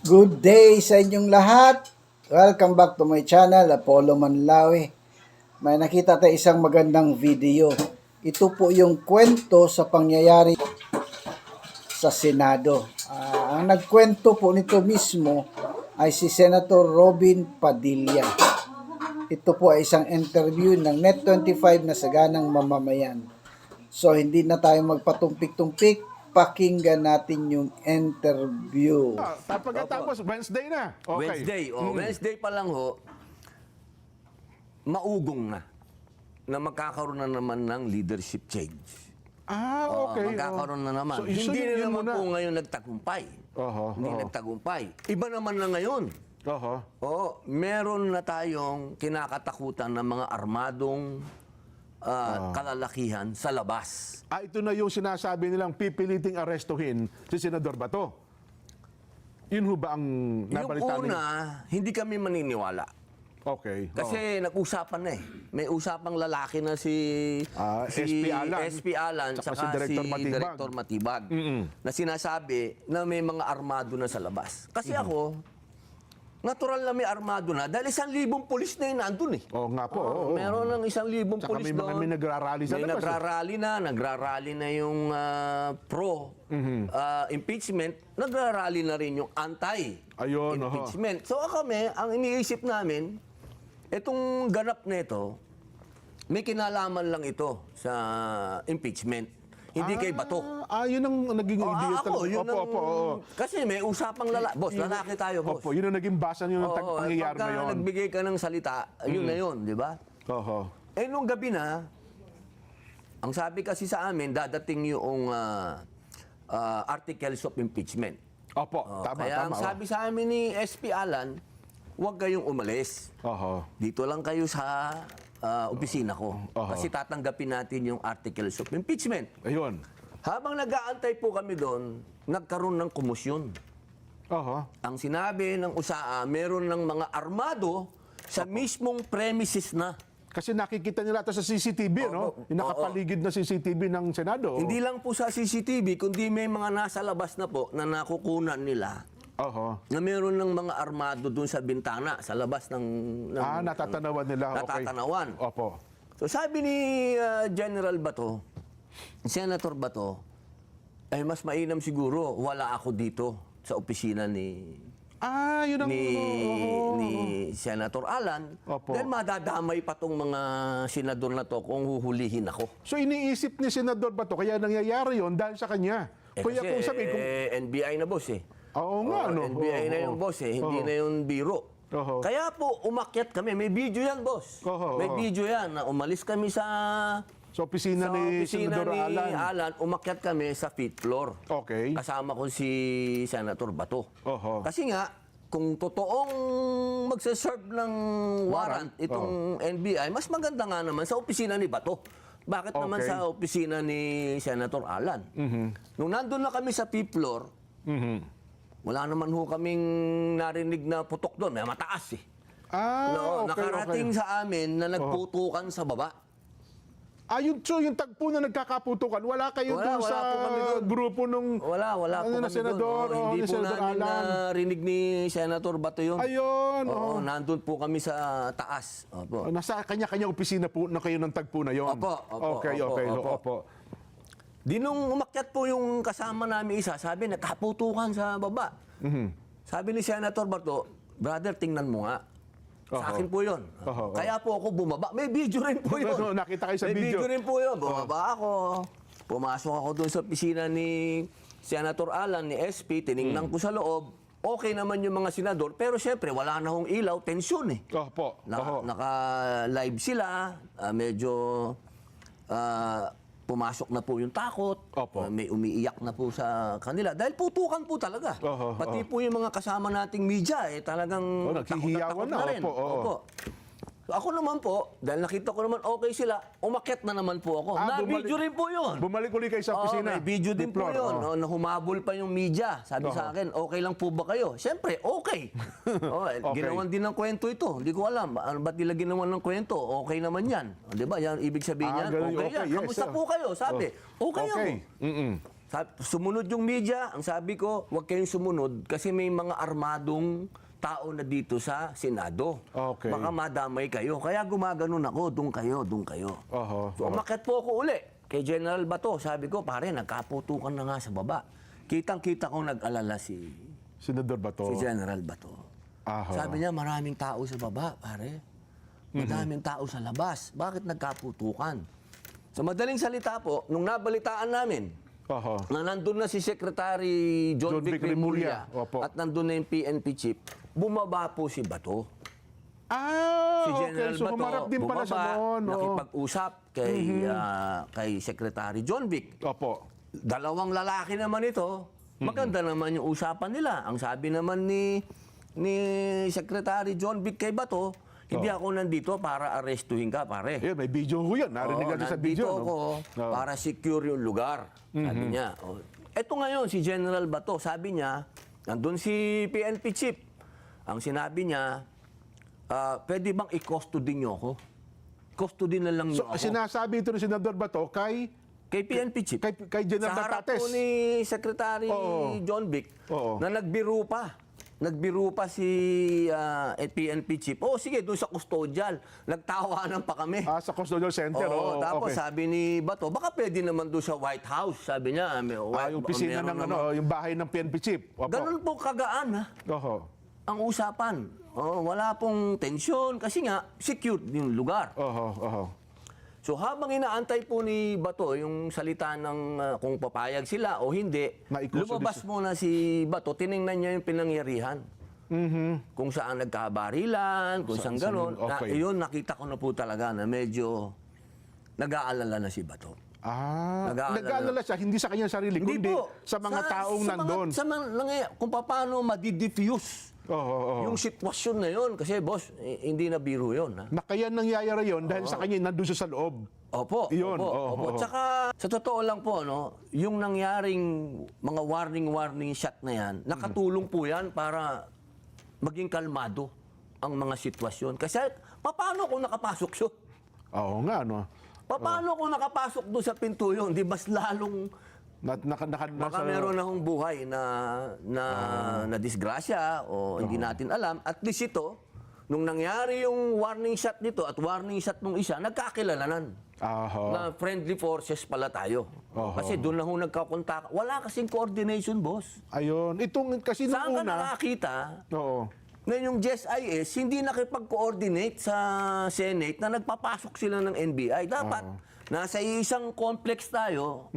Good day sa inyong lahat. Welcome back to my channel, Apollo Manlawi. May nakita tayo isang magandang video. Ito po yung kwento sa pangyayari sa Senado. Ang nagkwento po nito mismo ay si Senator Robin Padilla. Ito po ay isang interview ng Net25 na saganang mamamayan. So hindi na tayo magpatumpik-tumpik. Pakinggan natin yung interview. Pagkatapos, Wednesday na. Okay. Wednesday. Wednesday pa lang ho, maugong na magkakaroon na naman ng leadership change. Okay. Magkakaroon na naman. So, Hindi na yun naman muna. po ngayon nagtagumpay. Hindi nagtagumpay. Iba naman na ngayon. Meron na tayong kinakatakutan ng mga armadong kalalakihan sa labas. Ito na yung sinasabi nilang pipiliting arestuhin si Senador Bato. Yun ho ba ang nabalita Yung una, hindi kami maniniwala. Okay. Kasi nag-usapan na eh. May usapang lalaki na si SP Alan Tsaka saka si Director si Matibag. Director Matibag na sinasabi na may mga armado na sa labas. Kasi ako, natural na may armado na dahil 1,000 pulis na yun nandun eh. Nga po. Meron ng 1,000 Tsaka pulis may mga doon. may nagrarally sa May labas. nagrarally na yung pro-impeachment, nagrarally na rin yung anti-impeachment. So kami, ang iniisip namin, itong ganap na ito, may kinalaman lang ito sa impeachment. Hindi kay Bato. Yun ang naging idea Ako, yun ang... Opo. Kasi may usapang boss, lalaki tayo, boss. Opo, yun ang naging basa nyo ng pangyayari na yun. Pagka nagbigay ka ng salita, yun na yun, di ba? Nung gabi na, ang sabi kasi sa amin, dadating yung articles of impeachment. Opo, tama. Kaya ang sabi sa amin ni SP Alan, huwag kayong umalis. Dito lang kayo sa opisina ko. Kasi tatanggapin natin yung articles of impeachment. Ayun. Habang nag-aantay po kami doon, nagkaroon ng kumusyon. Ang sinabi ng USAA, meron ng mga armado sa mismong premises na. Kasi nakikita nila ito sa CCTV, no? Yung nakapaligid na CCTV ng Senado. Hindi lang po sa CCTV, kundi may mga nasa labas na po na nakukunan nila. Na meron ng mga armado doon sa bintana, sa labas ng natatanawan nila. natatanawan. Opo. So sabi ni General Bato, Senator Bato, ay mas mainam siguro wala ako dito sa opisina ni Yun ang... ni Senator Alan. Opo. Dahil madadamay pa tong mga senador na to kung huhulihin ako. So iniisip ni Senador Bato, kaya nangyayari yon dahil sa kanya. Kaya kung sabi, NBI na boss eh. Oo nga, no? NBI na yung boss eh, hindi na yung biro. Kaya po, umakyat kami. May video yan, boss. May video yan na umalis kami sa opisina ni Senador Alan. Umakyat kami sa 5th floor. Okay. Kasama ko si Senator Bato. Kasi nga, kung totoong magsaserve ng warrant itong NBI, mas maganda nga naman sa opisina ni Bato. Bakit naman sa opisina ni Senator Alan? Nung nandun na kami sa 5th floor, wala naman ho kaming narinig na putok doon. May mataas eh. Nakarating sa amin na nagputukan sa baba. Yung tagpo na nagkakaputukan, wala kayo doon sa grupo nung... Wala po kami Senador, doon. Hindi po namin narinig ni Senator Bato yun. Ayun. Nandun po kami sa taas. Nasa kanya-kanya opisina po na kayo ng tagpo na yun. Opo. Di nung umakyat po yung kasama namin isa, sabi, nagkaputukan sa baba. Sabi ni Senator Bato, brother, tingnan mo nga. Sa akin po yun. Kaya po ako bumaba. May video rin po yun. Nakita kayo sa May video. video rin po yun. Bumaba ako. Pumasok ako doon sa opisina ni Senator Alan, ni SP. Tinignan ko sa loob. Okay naman yung mga senador. Pero syempre, wala na hong ilaw. Tensyon eh. Naka-live sila. Medyo... pumasok na po yung takot, may umiiyak na po sa kanila. Dahil putukan po talaga. Pati po yung mga kasama nating media, talagang takot na rin. Ako naman po, dahil nakita ko naman okay sila, umakyat na naman po ako. Na-video rin po yun. Bumalik ulit kayo sa opisina. May video din po yun. Na humabol pa yung media. Sabi sa akin, okay lang po ba kayo? Siyempre, okay. Ginawan din ng kwento ito. Hindi ko alam. Ba't nila ginawan ng kwento? Okay naman yan. Di ba? Yan ibig sabihin yan. Okay yan. Kamusta po kayo? Sabi, okay ako. Sumunod yung media, ang sabi ko, huwag kayong sumunod kasi may mga armadong tao na dito sa Senado. Okay. Baka madamay kayo. Kaya gumaganon ako, doon kayo. Oho. So, umakyat po ako uli kay General Bato. Sabi ko, pare, nagkaputukan na nga sa baba. Kitang-kita ko nag-alala si Senador Bato. General Bato. Aha. Sabi niya, maraming tao sa baba, pare. Maraming tao sa labas. Bakit nagkaputukan? Sa madaling salita po, nung nabalitaan namin, Oho. na nandun na si Secretary John Vic Remulla Opo. at nandun na yung PNP chief, bumaba po si Bato. Si General okay. So, Bato, humarap din pala sa noon. Oo. nakipag-usap kay Secretary John Vic. Opo. Dalawang lalaki naman ito, maganda naman yung usapan nila. Ang sabi naman ni Secretary John Vic kay Bato, hindi ako nandito para arestuhin ka, pare. May video ho yan. Narinig Oo, natin sa video. nandito ako Oo. para secure yung lugar, sabi niya. Ito ngayon, si General Bato, sabi niya, nandun si PNP chief. Ang sinabi niya, pwede bang i-custody niyo ako? Custody na lang niyo So, ako. sinasabi ito ni Senador Bato kay Kay PNP chief. kay General Sa harap Batates. po ni Secretary Oo. John Vic Oo. na nagbiro pa. Nagbiro pa si PNP chief. Sige, doon sa custodial. Nagtawanan pa kami. sa Custodial Center. Oo, tapos okay. sabi ni Bato, baka pwede naman doon sa White House. Sabi niya, Yung opisina meron ng naman. yung bahay ng PNP chief. Opo. Ganun po kagaan ha, Oho. ang usapan. Wala pong tensyon kasi nga, secure yung lugar. Oho. So habang inaantay po ni Bato yung salita ng kung papayag sila o hindi, Na-i-custody lumabas muna si Bato, tiningnan niya yung pinangyarihan. Kung saan nagkabarilan, kung saan gano'n. okay. Yun, nakita ko na po talaga na medyo nag-aalala na si Bato. Nag-aalala siya, hindi sa kanyang sarili, kundi sa mga taong nandun. Kung paano madi-diffuse Oho. yung sitwasyon na yun. Kasi boss, hindi na biro yun. Ha? Na kaya nangyayari yun dahil sa kanya nandun siya sa loob. Opo. Yun, Opo. oo. Tsaka, sa totoo lang po, yung nangyaring mga warning shot na yan, nakatulong po yan para maging kalmado ang mga sitwasyon. Kasi, paano kung nakapasok siya? Oo nga, no? Paano kung nakapasok doon sa pinto yun? Di mas lalong, baka meron na hong buhay na disgrasya o hindi natin alam. At least ito, nung nangyari yung warning shot nito at warning shot nung isa, nagkakilalanan. Na friendly forces pala tayo. Kasi doon na ho nagkakontak. Wala kasing coordination, boss. Ayun. Itong kasi Saan nung ka una... nakakita Oo. na yung GSIS hindi nakipag-coordinate sa Senate na nagpapasok sila ng NBI? Dapat, nasa isang complex tayo,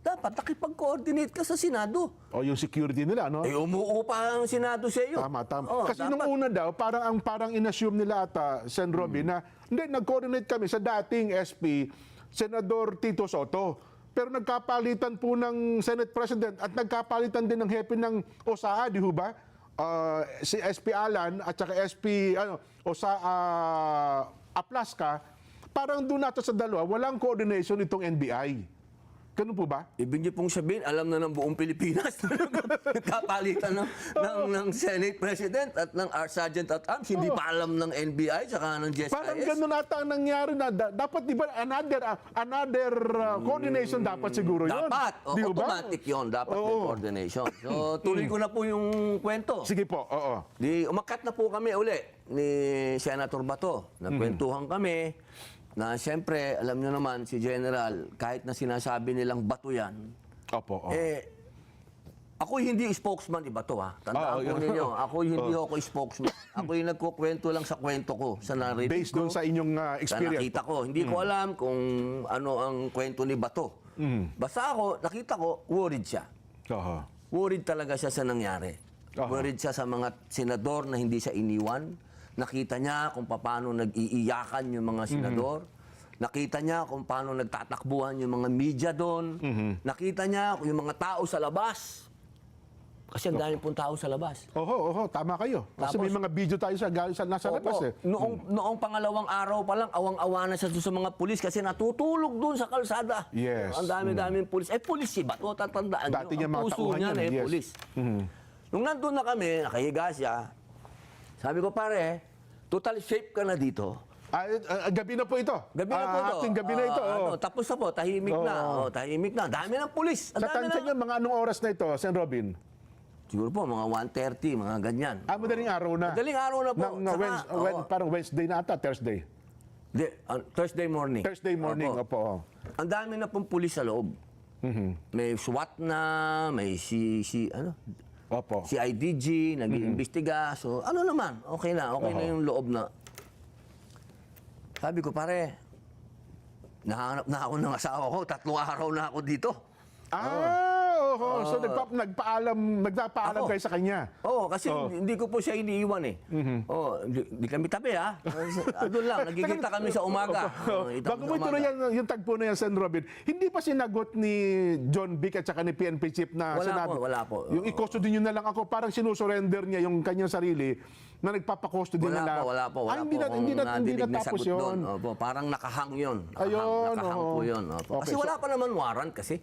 dapat nakipag-coordinate ka sa Senado. O yung security nila, no? Umuo pa ang Senado sa iyo. Tama. Kasi dapat. nung una daw, parang in-assume nila ata, Sen. Robby, na hindi, nag-coordinate kami sa dating SP, Senador Tito Soto. Pero nagkapalitan po ng Senate President at nagkapalitan din ng hepe ng OSAA, di ho ba? Si SP Alan at saka SP Aplaska, parang doon nato sa dalawa, walang coordination itong NBI. Ganun po ba? Ibig niyo pong sabihin, alam na ng buong Pilipinas na nagkapalitan ng Senate President at ng Sergeant at Arms. Hindi pa alam ng NBI tsaka ng GSIS. Parang ganun ata ang nangyari na dapat di ba another coordination dapat siguro yun. Dapat. Di ba? Automatic yun. Dapat may coordination. So, tuloy ko na po yung kwento. Sige po, oo. Umakyat na po kami uli ni Senator Bato. Nagkwentuhan kami na siyempre, alam nyo naman, si General, kahit na sinasabi nilang Bato yan, Opo. ako hindi spokesman ni Bato, ha. Tandaan po ninyo, ako hindi ako spokesman. Ako yung nagkukwento lang sa kwento ko, sa narrative Based ko. doon sa inyong Sa experience. nakita ko. Hindi ko alam kung ano ang kwento ni Bato. Basta ako, nakita ko, worried siya. Oo. Worried talaga siya sa nangyari. Worried siya sa mga senador na hindi siya iniwan. Nakita niya kung paano nag-iiyakan yung mga senador. Nakita niya kung paano nagtatakbuhan yung mga media doon. Nakita niya kung yung mga tao sa labas. Kasi ang dami pong tao sa labas. Oho, tama kayo. Kasi may mga video tayo nasa labas eh. Noong pangalawang araw pa lang, awang-awa na siya doon sa mga pulis kasi natutulog doon sa kalsada. Yes. Ang dami-daming pulis. Pulis si Bato, tatandaan nyo. Dati niya Ang mga puso tauhan niya yan, yes. pulis. Nung nandun na kami, nakahiga siya, sabi ko, pare, total safe ka na dito. Gabi na po ito. Gabi na po ito. Ating gabi na ito. Tapos na po, tahimik na. Tahimik na. Dami ng pulis. Ang Sa dami tansya na. niyo, mga anong oras na ito, Sen. Robin? Siguro po, mga 1:30, mga ganyan. Madaling araw na. Madaling araw na po. Parang Wednesday na ata, Thursday. Thursday morning. Thursday morning, opo. Ang dami na pong pulis sa loob. May SWAT na, may Opo. si IDG, nag-iimbestiga. So, ano naman, okay na yung loob na. Sabi ko, pare, nahanap na ako ng asawa ko, 3 araw na ako dito. So nagpapaalam Ako. kayo sa kanya. Oo, kasi hindi ko po siya iniiwan eh. Hindi kami tabi ha. Doon lang, nagkikita kami sa umaga. Bago mo ituloy yung tagpo na yan, Sen. Robin, hindi pa sinagot ni John Vic at saka ni PNP Chief na Wala po. Yung i-custody nyo na lang ako, parang sinusurrender niya yung kanyang sarili na nagpapakustody na lang. Wala po. Hindi na tapos yun. Opo, parang nakahang yun. Ayun, Nakahang po yun. Opo. Kasi Okay, wala pa naman warrant kasi.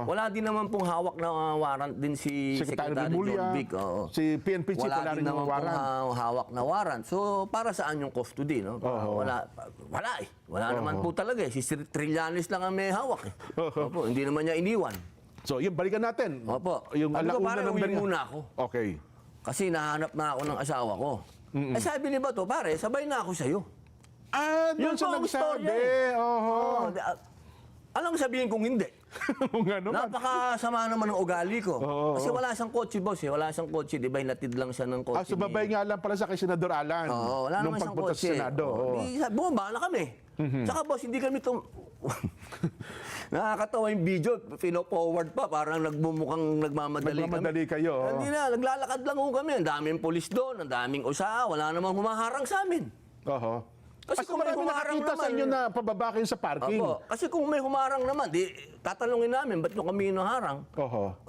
Wala din naman pong hawak na warrant din si Secretary Secretary Remulla, John Vic. si PNP Chief, wala rin din naman yung warrant. pong hawak na warrant. So, para saan yung custody? No? Wala eh. Wala naman po talaga eh. Si Trillanes lang ang may hawak eh. Opo, hindi naman niya iniwan. So, yung balikan natin. Opo. Yung Sabi ko, alauna pare, ng uwi ganyan. muna ako. Okay. Kasi nahanap na ako ng asawa ko. Eh sabi ni Bato, pare, sabay na ako sa'yo. Doon Yun siya po ang nagsabi. istorya Oho. Alam mo sabihin kong hindi. Nga naman. Napakasama naman ng ugali ko. Kasi wala siyang kotse, boss. Wala siyang kotse. Di ba, hinatid lang siya ng kotse. Sumabay nga lang pala sa kay Senador Alan. Wala nung naman siyang pagpunta kotse. sa Senado. Bumaba na kami. Tsaka, boss, hindi kami nakakatawa yung video. Pino-forward pa. Parang nagmumukhang nagmamadali Nagmamadali kami. kayo. Hindi na. Naglalakad lang ho kami. Ang daming polis doon. Ang daming usa. Wala namang humaharang sa amin. Kasi kung may marami humarang nakakita sa naman, inyo na pababa kayo sa parking. Kasi kung may humarang naman, di tatanungin namin, ba't nyo kami hinaharang?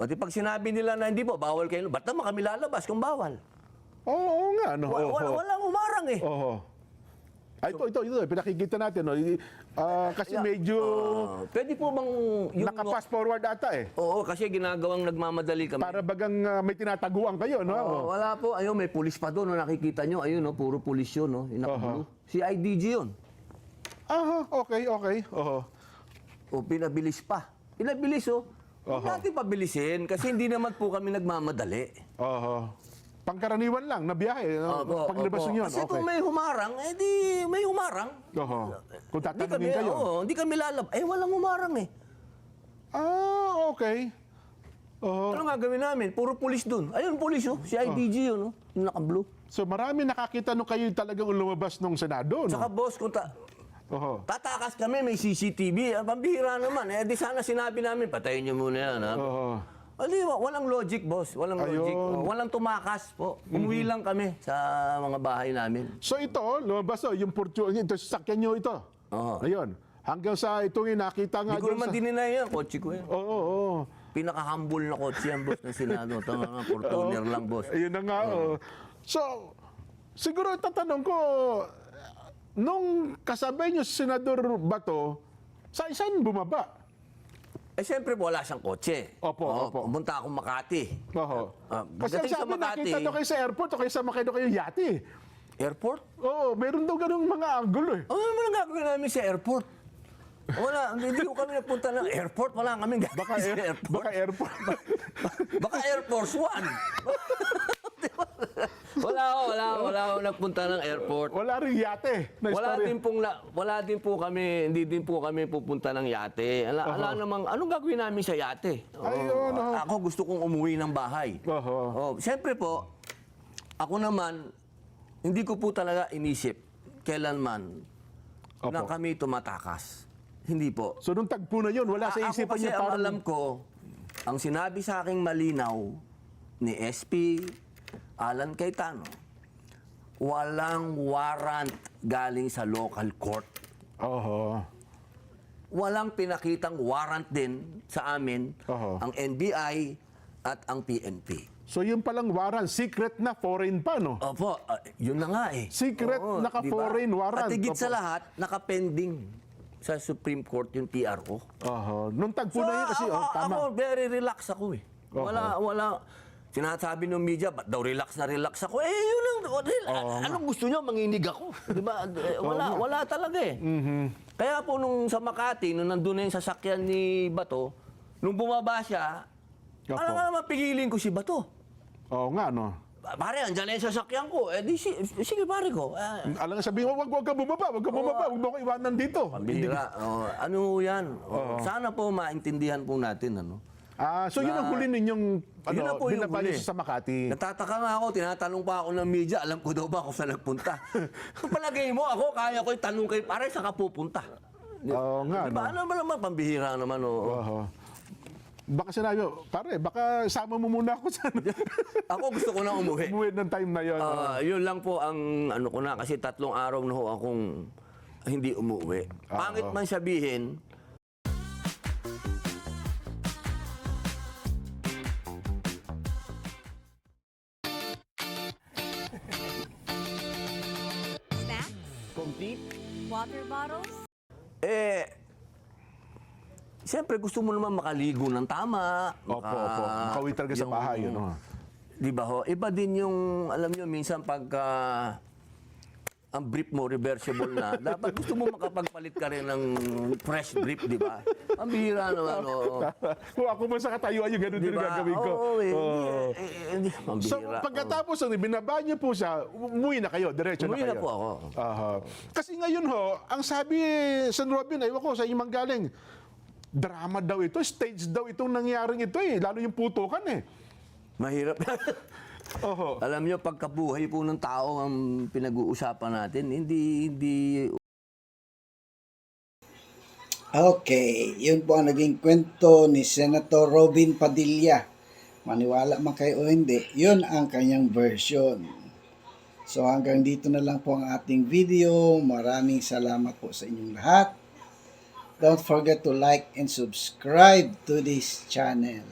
O di pag sinabi nila na hindi po, bawal kayo, ba't naman kami lalabas kung bawal? Oo nga. No? Walang humarang eh. Ito, pinakikita natin. No? Kasi medyo Pwede po bang... nakapass forward ata eh. Oo, kasi ginagawang nagmamadali kami. Para bagang may tinataguan kayo, no? Wala po. Ayun, may pulis pa doon. No, nakikita nyo. Ayun, no, puro pulis yun. No, inakablo. Si IDG yun. Okay. O, pinabilis pa. Pinabilis, oh. Huwag natin pabilisin kasi hindi naman po kami nagmamadali. Pangkaraniwan lang na biyahe. Paglabas nyo yun. Kasi kung may humarang, di may humarang. Kung tatanungin kayo. Hindi kami lalab. Walang humarang eh. Okay. Ano nga gawin namin? Puro pulis dun. Ayun, pulis oh. Si IDG yun, oh. Yung naka-blue. So marami nakakita nung kayo talagang lumabas ng Senado, no? Saka boss, kung tatakas kami, may CCTV. Pambihira naman. Di sana sinabi namin, patayin niyo muna yan. Ha? Walang logic, boss. Walang logic. Walang tumakas po. Umuwi lang kami sa mga bahay namin. So ito, lumabas yung ito, sasakyan nyo ito. Ayun. Hanggang sa itong nakita nga Hindi ko naman dininay yan. Kotse ko yan. Pinaka-humble na kotse yan, boss, ng Senado. Tama nga, Fortuner lang, boss. Ayun na nga. So, siguro tatanong ko, nung kasabay nyo si Senador Bato, saan bumaba? Siyempre po, wala siyang kotse. Opo. Pumunta akong Makati. Kasi ang sabi, nakita nyo kayo sa airport o kayo sa makino kayo yate. Airport? Meron daw ganung mga angulo eh. Ano naman ang gagawin namin sa airport? Wala, hindi ko kami napunta ng airport. Wala kaming gagawin sa airport. Baka airport. Baka Air Force One. Wala ako nagpunta ng airport. Wala rin yate. Wala din po kami, hindi din po kami pupunta ng yate. Ala namang, anong gagawin namin sa yate? Ayun, Ako gusto kong umuwi ng bahay. Siyempre po, ako naman, hindi ko po talaga inisip kailanman na kami tumatakas. Hindi po. So nung tagpo na yun, wala sa isipan Ako kasi niya ang alam ko, ang sinabi sa aking malinaw ni SP Alan Cayetano, walang warrant galing sa local court. Walang pinakitang warrant din sa amin ang NBI at ang PNP. So yung palang warrant, secret na foreign pa, no? Opo, yun na nga eh. Secret, naka-foreign warrant. At higit sa lahat, nakapending sa Supreme Court yung PRO. Nung tagpo na yun kasi, tama. Ako, very relax ako eh. Wala. Sinasabi ng media, ba't daw relax na relax ako? Eh, yun lang. Anong gusto nyo? Manginig ako. Di ba? Wala talaga eh. Kaya po nung sa Makati, nung nandun na yung sasakyan ni Bato, nung bumaba siya, Opo. alam nga naman pigilin ko si Bato. Oo nga, no? Pare, andyan na yung sasakyan ko. Eh, sige pare ko. Alam nga sabihin mo, wag ka bumaba, wag mo ko iwanan dito. Pambihira. Ano yan? Sana po maintindihan po natin. Ano? So yun ang huli ninyong Yun na po yung binabalyo huli. sa Makati. Natataka nga ako, tinatanong pa ako ng media, alam ko daw ba kung saan nagpunta? Kung palagay mo, ako, kaya ko itanong kay pare, saan ka pupunta? Oo nga, Diba? Ano ba naman, pambihira naman. Oo. Baka sinabi, pare, baka sama mo muna ako sa Ako gusto ko na umuwi. umuwi ng time na yun. Yun lang po ang ano ko na, kasi 3 araw na ho akong hindi umuwi. Pangit man sabihin, Snacks? complete. Water bottles? Siyempre gusto mo naman makaligo ng tama. Opo. Makauwi talaga sa bahay. Yun, Di ba ho? Iba din yung, alam nyo, minsan pagka ang brief mo reversible na, dapat gusto mo makapagpalit ka rin ng fresh brief, di ba? Ang bihira naman, oo. Kung ako man sa katayuan, yung gano'n din ang gagawin ko. Oo, hindi. Ang So, bihira. pagkatapos, binaba niyo po siya, umuwi na kayo, diretso na Umuwi kayo. na po ako. Aha. Kasi ngayon ho, ang sabi San Robin, ewan ko sa inyong manggaling, drama daw ito, stage daw itong nangyaring ito eh, lalo yung putukan eh. Mahirap. Oho. Alam nyo, pagkabuhay po ng tao ang pinag-uusapan natin, hindi Okay, yun po ang naging kwento ni Senator Robin Padilla. Maniwala man kayo o hindi, yun ang kanyang version. So hanggang dito na lang po ang ating video. Maraming salamat po sa inyong lahat. Don't forget to like and subscribe to this channel.